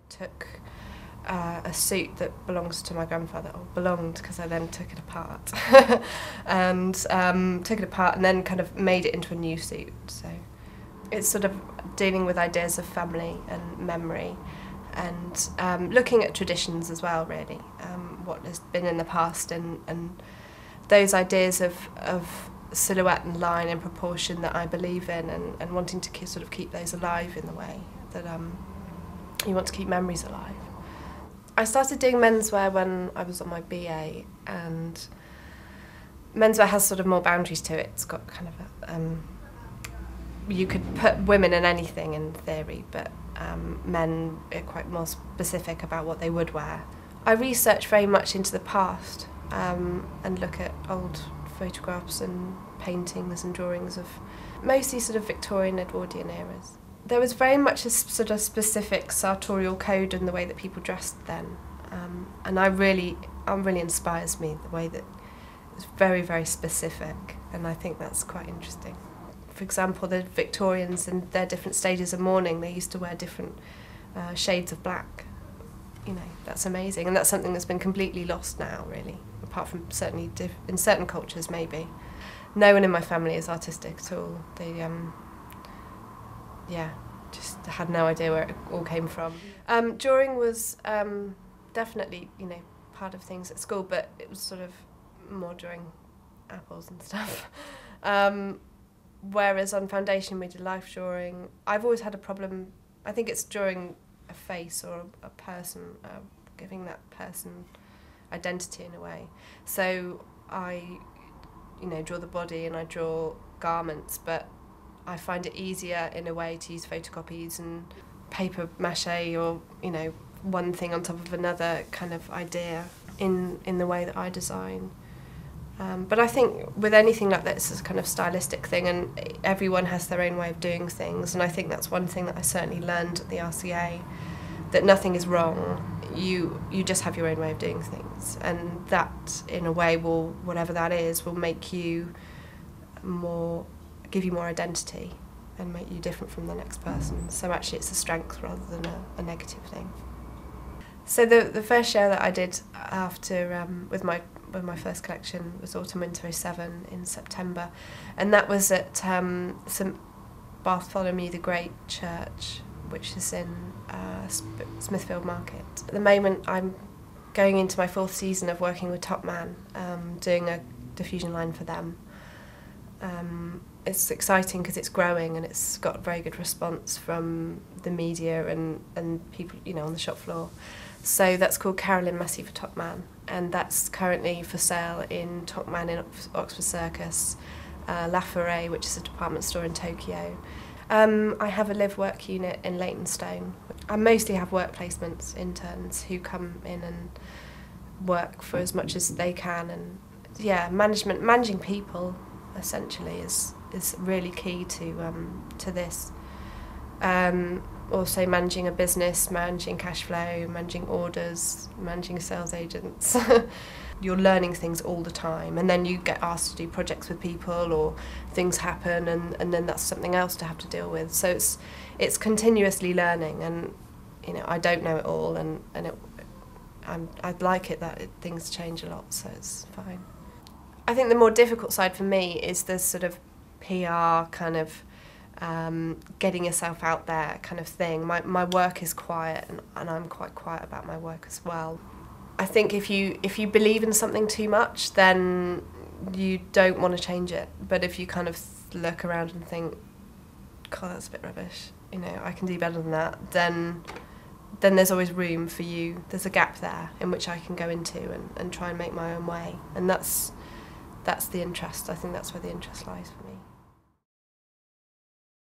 took a suit that belongs to my grandfather, or belonged because I then took it apart, and then kind of made it into a new suit. So it's sort of dealing with ideas of family and memory, and looking at traditions as well, really, what has been in the past, and those ideas of silhouette and line and proportion that I believe in, and wanting to sort of keep those alive in the way that you want to keep memories alive. I started doing menswear when I was on my BA, and menswear has sort of more boundaries to it. It's got kind of a, you could put women in anything in theory, but men are quite more specific about what they would wear. I research very much into the past and look at old photographs and paintings and drawings of mostly sort of Victorian, Edwardian eras. There was very much a sort of specific sartorial code in the way that people dressed then, and it really inspires me, the way that it's very, very specific, and I think that's quite interesting. For example, the Victorians and their different stages of mourning, they used to wear different shades of black. You know, that's amazing, and that's something that's been completely lost now, really, apart from certainly in certain cultures maybe. No one in my family is artistic at all. They yeah, just had no idea where it all came from. Drawing was definitely, you know, part of things at school, but it was sort of more drawing apples and stuff. Whereas on foundation we did life drawing. I've always had a problem, I think it's drawing a face or a person, giving that person identity in a way. So I, you know, draw the body and I draw garments, but I find it easier in a way to use photocopies and paper mache, or, you know, one thing on top of another kind of idea in the way that I design. But I think with anything like that, it's a kind of stylistic thing, and everyone has their own way of doing things, and I think that's one thing that I certainly learned at the RCA, that nothing is wrong. You just have your own way of doing things, and that, in a way, will, whatever that is, will make you more, give you more identity and make you different from the next person. So actually it's a strength rather than a negative thing. So the first show that I did after with my first collection was Autumn Winter '07 in September, and that was at St Bartholomew the Great Church, which is in Smithfield Market. At the moment I'm going into my 4th season of working with Topman, doing a diffusion line for them. It's exciting because it's growing and it's got a very good response from the media and people, you know, on the shop floor. So that's called Carolyn Massey for Topman, and that's currently for sale in Topman in Oxford Circus, La Foret, which is a department store in Tokyo. I have a live-work unit in Leytonstone. I mostly have work placements, interns, who come in and work for as much as they can, and yeah, managing people essentially is really key to this. Also managing a business, managing cash flow, managing orders, managing sales agents. You're learning things all the time, and then you get asked to do projects with people, or things happen, and then that's something else to have to deal with. So it's continuously learning, and you know, I don't know it all, and I like it that things change a lot, so it's fine. I think the more difficult side for me is the sort of PR kind of getting yourself out there kind of thing. My work is quiet, and I'm quite quiet about my work as well. I think if you believe in something too much, then you don't want to change it. But if you kind of look around and think, God, that's a bit rubbish, you know, I can do better than that, then there's always room for you. There's a gap there in which I can go into and try and make my own way. And that's the interest. I think that's where the interest lies for me.